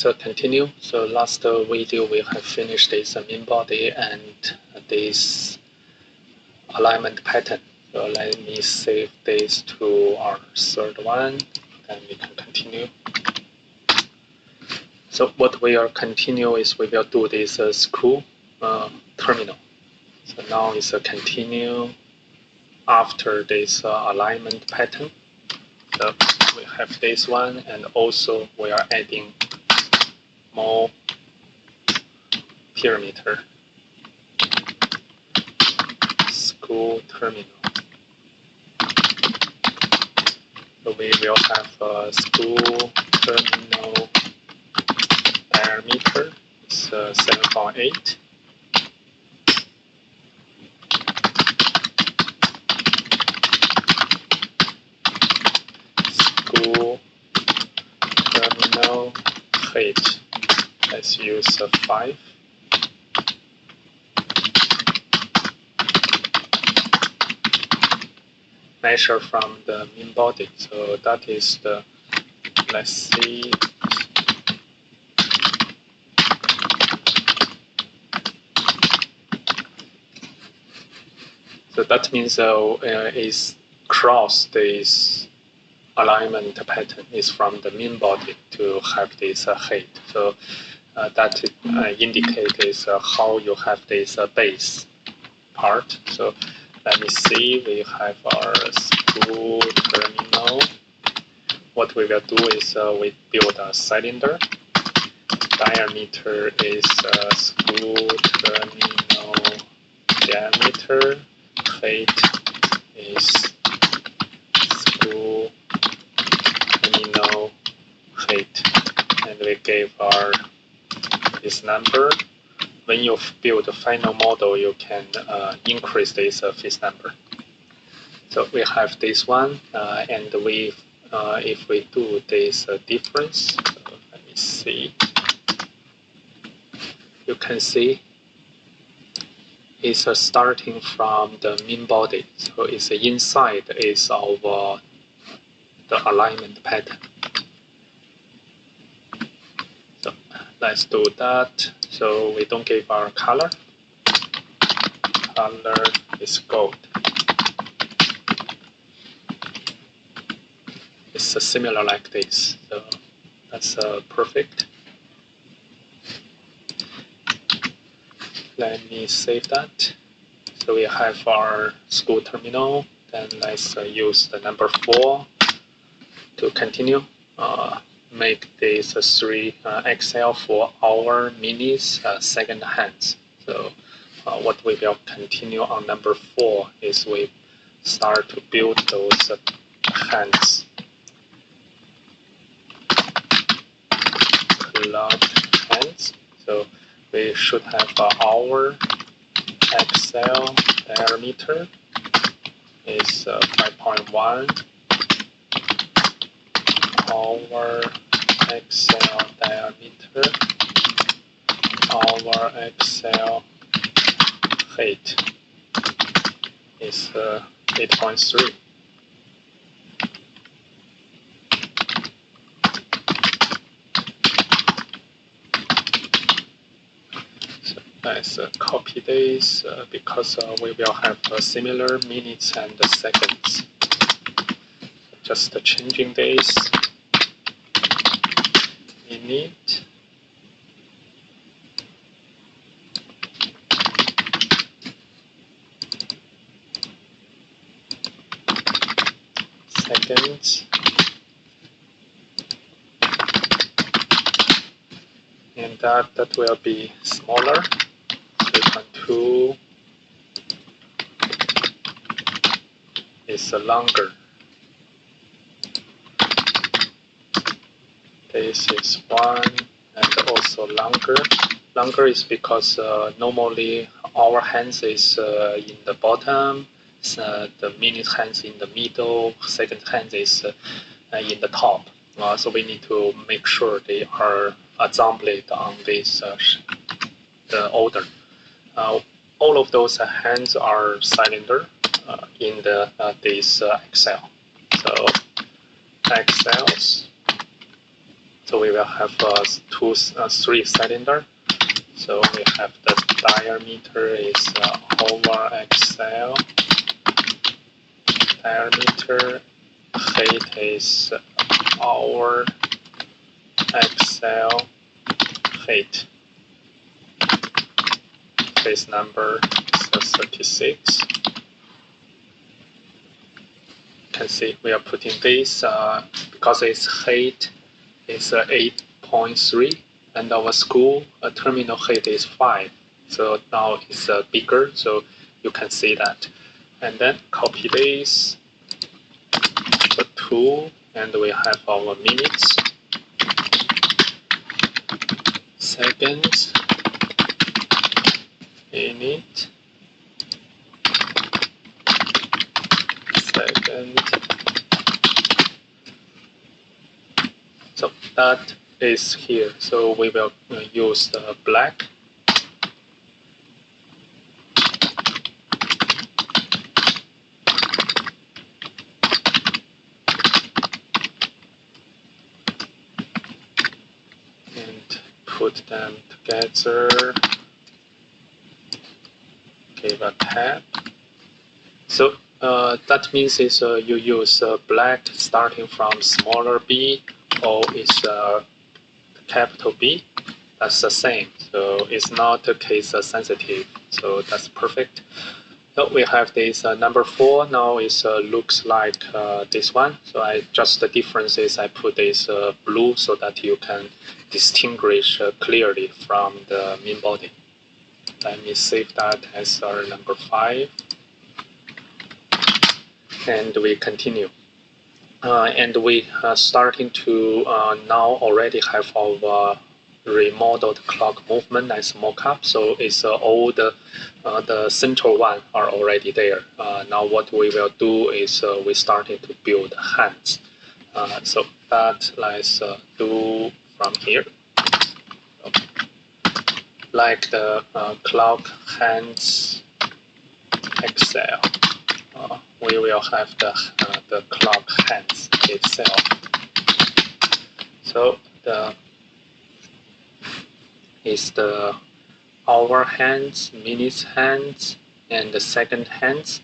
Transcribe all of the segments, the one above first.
let's continue. So last video we have finished this main body and this alignment pattern. So let me save this to our third one, then we can continue. So what we are continue is we will do this screw terminal. So now it's a continue after this alignment pattern. So we have this one, and also we are adding more perimeter screw terminal. So we will have a screw terminal diameter. It's 7.8. Screw terminal height. Let's use 5. Measure from the main body. So that is the, let's see. So that means is cross this alignment pattern is from the main body to have this height. So that indicates how you have this base part. So let me see, we have our screw terminal. What we will do is we build a cylinder. Diameter is screw terminal diameter. Height is screw terminal height. And we gave our this number. When you build a final model, you can increase this phase number. So we have this one, and we, if we do this difference, so let me see. You can see it's starting from the main body. So it's inside is our the alignment pattern. So let's do that. So we don't give our color. Color is gold. It's similar like this. So that's perfect. Let me save that. So we have our screw terminal. Then let's use the number 4 to continue. Make this 3 XL for our minis second hands. So what we will continue on number 4 is we start to build those hands. Club hands. So we should have our XL diameter is 5.1. Our XL diameter, our XL height is 8.3. So let's copy this because we will have similar minutes and seconds. Just changing this. Minute, seconds, and that will be smaller. 3.2 is longer. This is 1 and also longer. Longer is because normally our hands is in the bottom, the minute hands in the middle, second hand is in the top. So we need to make sure they are assembled on this the order. All of those hands are cylinder in the this XL. So XLs So we will have three cylinder. So we have the diameter is over XL. Diameter, height is over XL height. Phase number is 36. You can see we are putting this because its height is 8.3 and our school terminal height is 5. So now it's bigger, so you can see that. And then copy this, the 2, and we have our minutes, seconds, minute, second. So that is here. So we will use the black. And put them together. Give a tab. So that means is you use black starting from smaller b or is capital B. That's the same. So it's not case sensitive. So that's perfect. So we have this number 4. Now it looks like this one. So the difference is I put this blue so that you can distinguish clearly from the main body. Let me save that as our number 5. And we continue. And we are starting to now already have our remodeled clock movement as mockup. So it's all the central one are already there. Now what we will do is we started to build hands. So that let's do from here. Like the clock hands Excel. We will have the clock hands itself. So is the hour hands, minutes hands, and the second hands.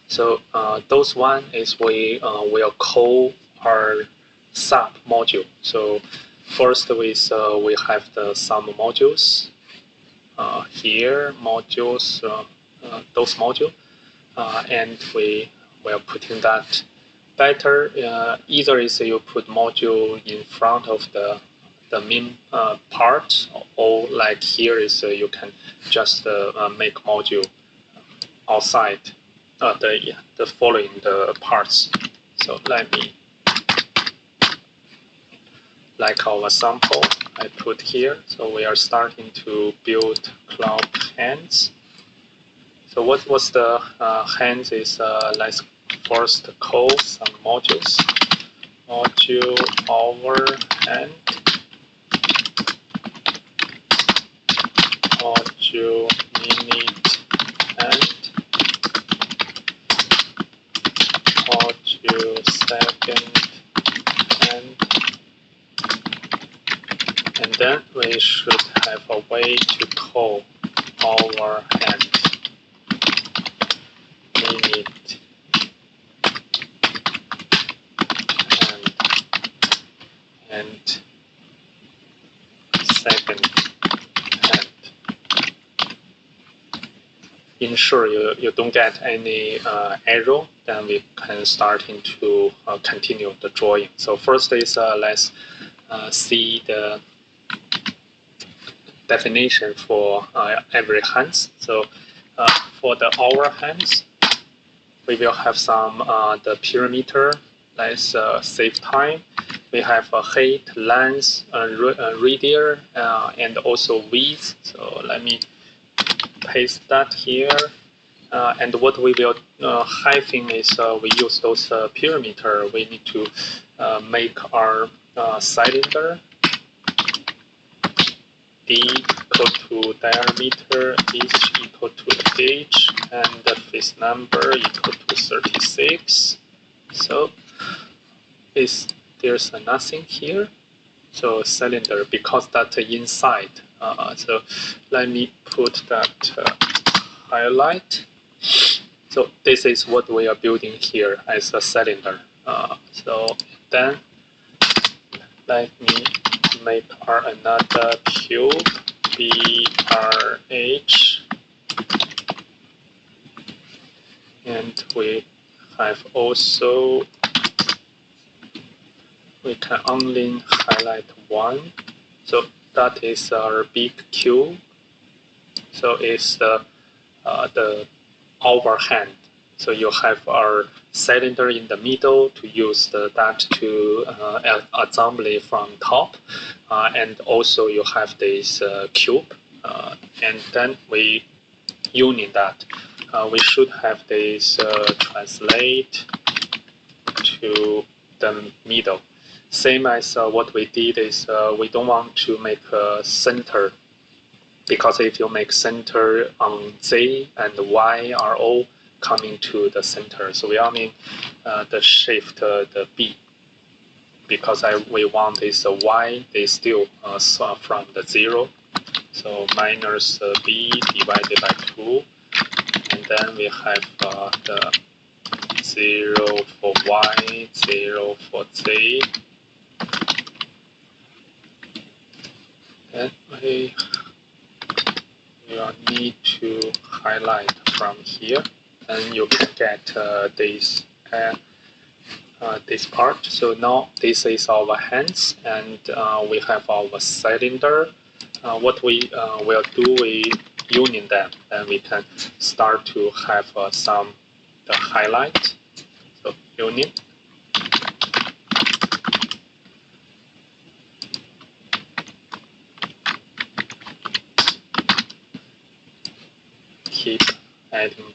So those one is we will call our sub module. So first we have some modules here, modules, those modules. And we will put in that better. Either is you put module in front of the main part, or like here is you can just make module outside the following the parts. So let me, like our sample, I put here. So we are starting to build clock hands. So what was the hands is let's first call some modules. Module hour hand, module minute hand, module second hand, and then we should have a way to call hour hand. Minute and second hand. Ensure you don't get any error, then we can start to continue the drawing. So first is let's see the definition for every hands. So for the hour hands, we will have some the perimeter. Let's save time. We have a height, length, radius, and also width. So let me paste that here. And what we will hyphen is we use those perimeter. We need to make our cylinder D equal to diameter, H equal to the gauge, and the phase number equal to 36. So there's nothing here. So cylinder, because that inside. So let me put that highlight. So this is what we are building here as a cylinder. So then let me make another cube, BRH, and we have also, we can only highlight one. So that is our big cube. So it's the overhand. So you have our cylinder in the middle to use that to assembly from top, and also you have this cube, and then we union that. We should have this translate to the middle. Same as what we did is we don't want to make a center, because if you make center on Z and Y are all coming to the center. So we only the shift the B, because we want this Y, they still from the 0. So minus B divided by 2. And then we have the 0 for Y, 0 for Z. Then we will need to highlight from here, and you can get this part. So now this is our hands, and we have our cylinder. What we will do, we union them, and we can start to have some the highlight. So union. Keep adding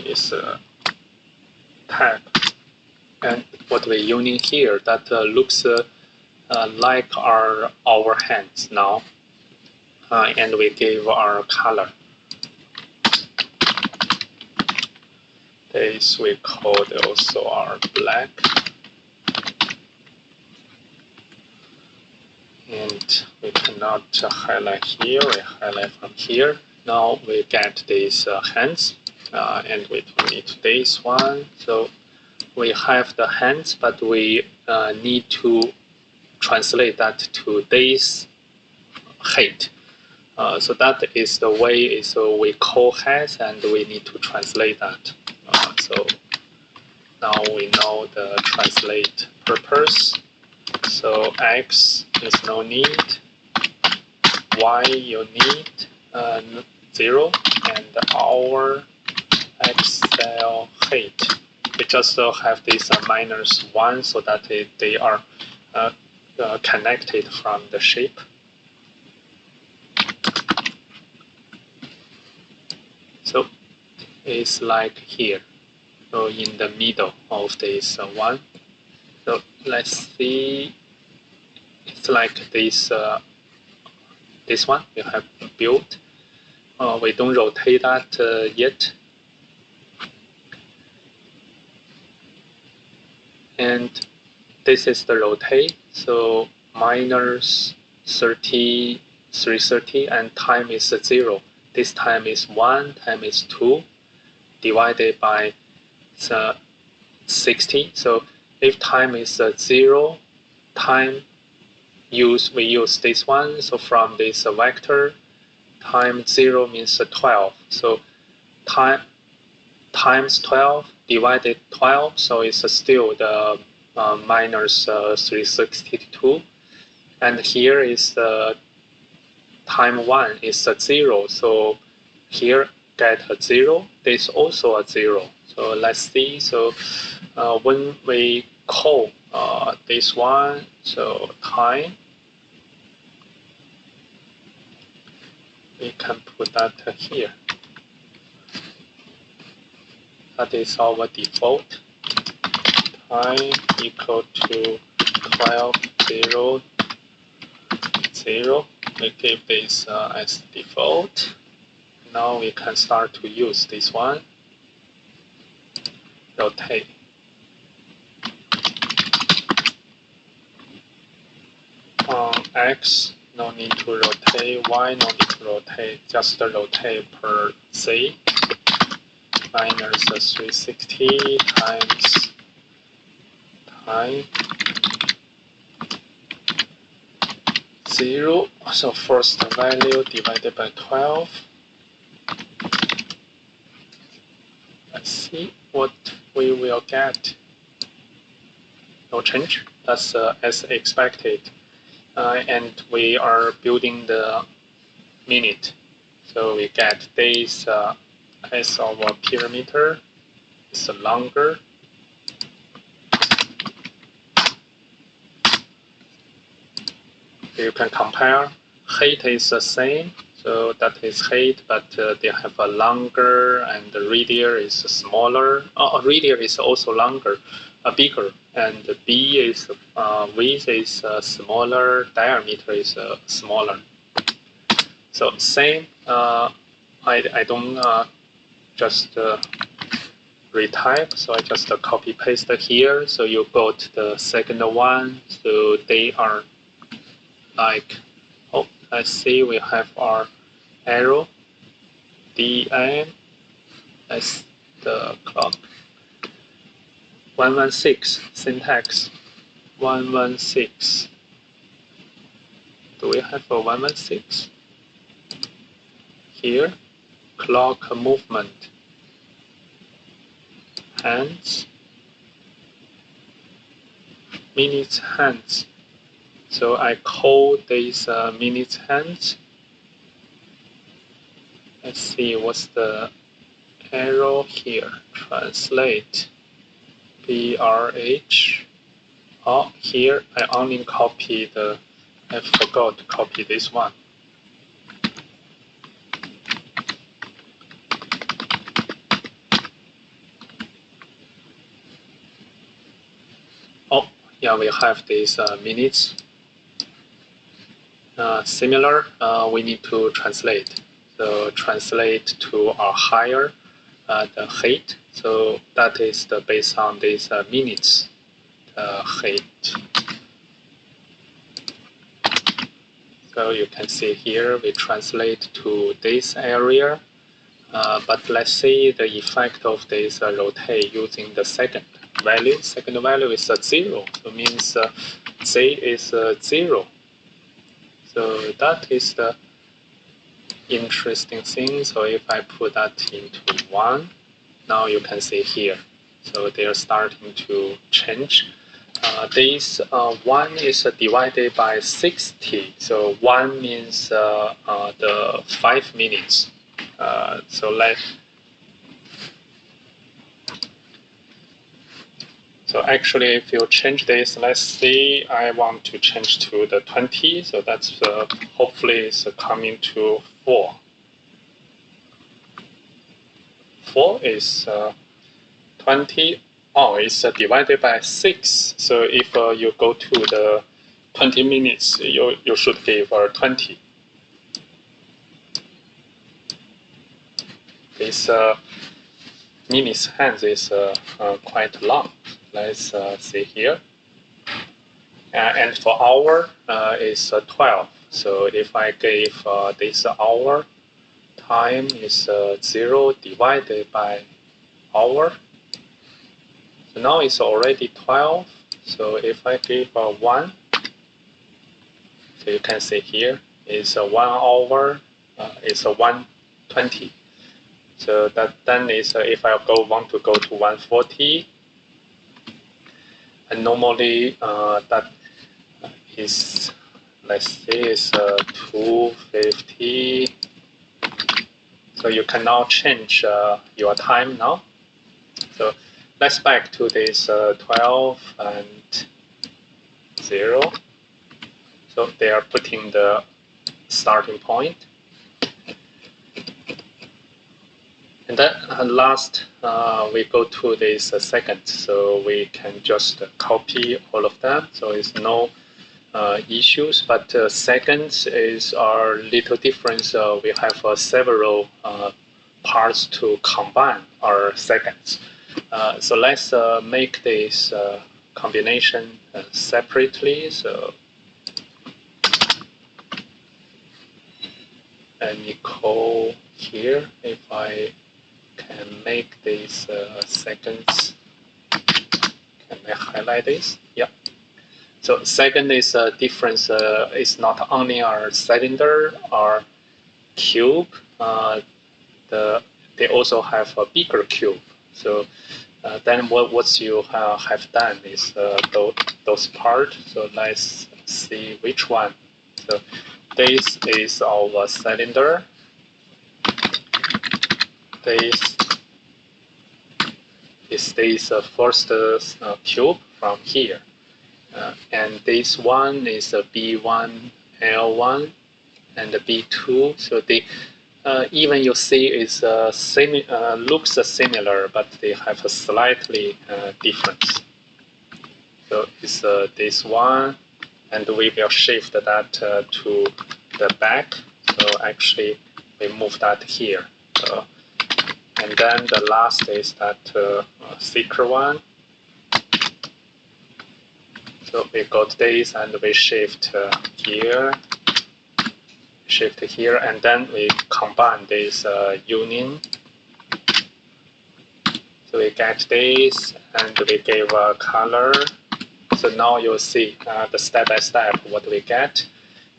this tab, and what we're using here, that looks like our hands now, and we give our color. This we call also our black, and we cannot highlight here. We highlight from here. Now we get these hands, and we need this one. So we have the hands, but we need to translate that to this height. So that is the way. So we call heads, and we need to translate that. So now we know the translate purpose. So X is no need, Y you need 0, and our X cell height. We just have this -1 so that they are connected from the shape. So it's like here, so in the middle of this one. So let's see, it's like this this one you have built. We don't rotate that yet. And this is the rotate, so minus 30, 330, and time is 0. This time is 1, time is 2, divided by 60. So if time is 0, time we use this one. So from this vector, time 0 means 12. So time times 12 divided 12, so it's still the minus 362. And here is the time 1 is a 0, so here get a 0, this also a 0. So let's see, so when we call this one, so time, we can put that here. That is our default. Time equal to 12, 0, 0. We give this as default. Now we can start to use this one. Rotate. X, no need to rotate. Y, no need to rotate. Just rotate per Z. Minus 360 times time 0. So first value divided by 12. Let's see what we will get. No change. That's as expected. And we are building the minute. So we get days as our perimeter. It's longer. You can compare. Height is the same, so that is height, but they have a longer, and the radius is smaller. Radius is also longer, bigger, and B is width is smaller, diameter is smaller. So same. I don't just retype, so I just copy paste here. So you got the second one. So they are like, oh, let's see, we have our arrow, DM, that's the clock. 116, syntax, 116. Do we have a 116? Here, clock movement, hands, minutes hands. So I call this minutes hands. Let's see what's the arrow here. Translate. BRH. Oh, here I only copied I forgot to copy this one. Oh, yeah, we have these minutes. Similar, we need to translate. So translate to a higher the height. So that is based on these minutes height. So you can see here we translate to this area. But let's see the effect of this rotate using the second value. Second value is 0. So it means Z is 0. So that is the interesting thing. So if I put that into 1, now you can see here. So they are starting to change. This 1 is divided by 60. So 1 means the 5 minutes. So actually, if you change this, let's see, I want to change to the 20. So that's hopefully it's coming to 4. 4 is 20. Oh, it's divided by 6. So if you go to the 20 minutes, you should give 20. This minutes hands is quite long. Let's see here. And for hour is 12. So if I give this hour, time is 0 divided by hour. So now it's already 12. So if I give 1, so you can see here is 1 hour, it's 120. So that then is if I want to go to 140, and normally that is, let's say, is 250. So you can now change your time now. So let's back to this 12 and 0. So they are putting the starting point. And then last, we go to this second. So we can just copy all of them. So it's no issues. But seconds is our little difference. We have several parts to combine our seconds. So let's make this combination separately. So equal here. If I can make these seconds, can I highlight this? Yeah. So second is a difference. It's not only a cylinder or cube. They also have a bigger cube. So then what you have done is those parts. So let's see which one. So this is our cylinder. This is this first cube from here. And this one is a B1, L1, and the B2. So they even you see is looks similar, but they have a slightly difference. So it's this one, and we will shift that to the back. So actually, we move that here. And then the last is that thicker one. So we got this, and we shift here. Shift here, and then we combine this union. So we get this, and we give a color. So now you'll see the step by step what we get,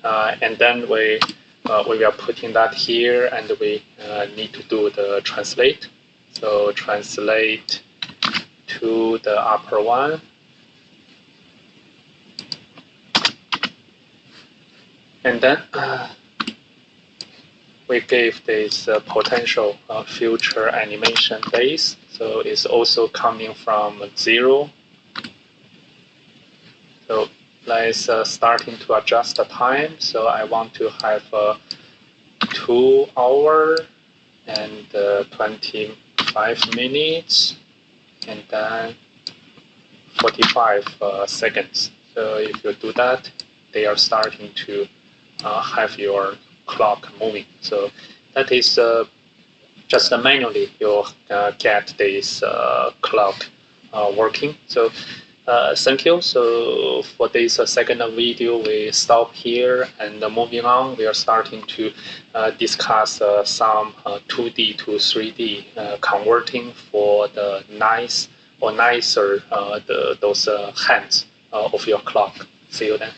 and then we are putting that here, and we need to do the translate. So translate to the upper one. And then we gave this potential future animation base. So it's also coming from 0. So let's starting to adjust the time. So I want to have 2 hours and 25 minutes, and then 45 seconds. So if you do that, they are starting to have your clock moving. So that is just manually you get this clock working. So thank you. So for this second video, we stop here, and moving on, we are starting to discuss some 2D to 3D converting for the nice or nicer those hands of your clock. See you then.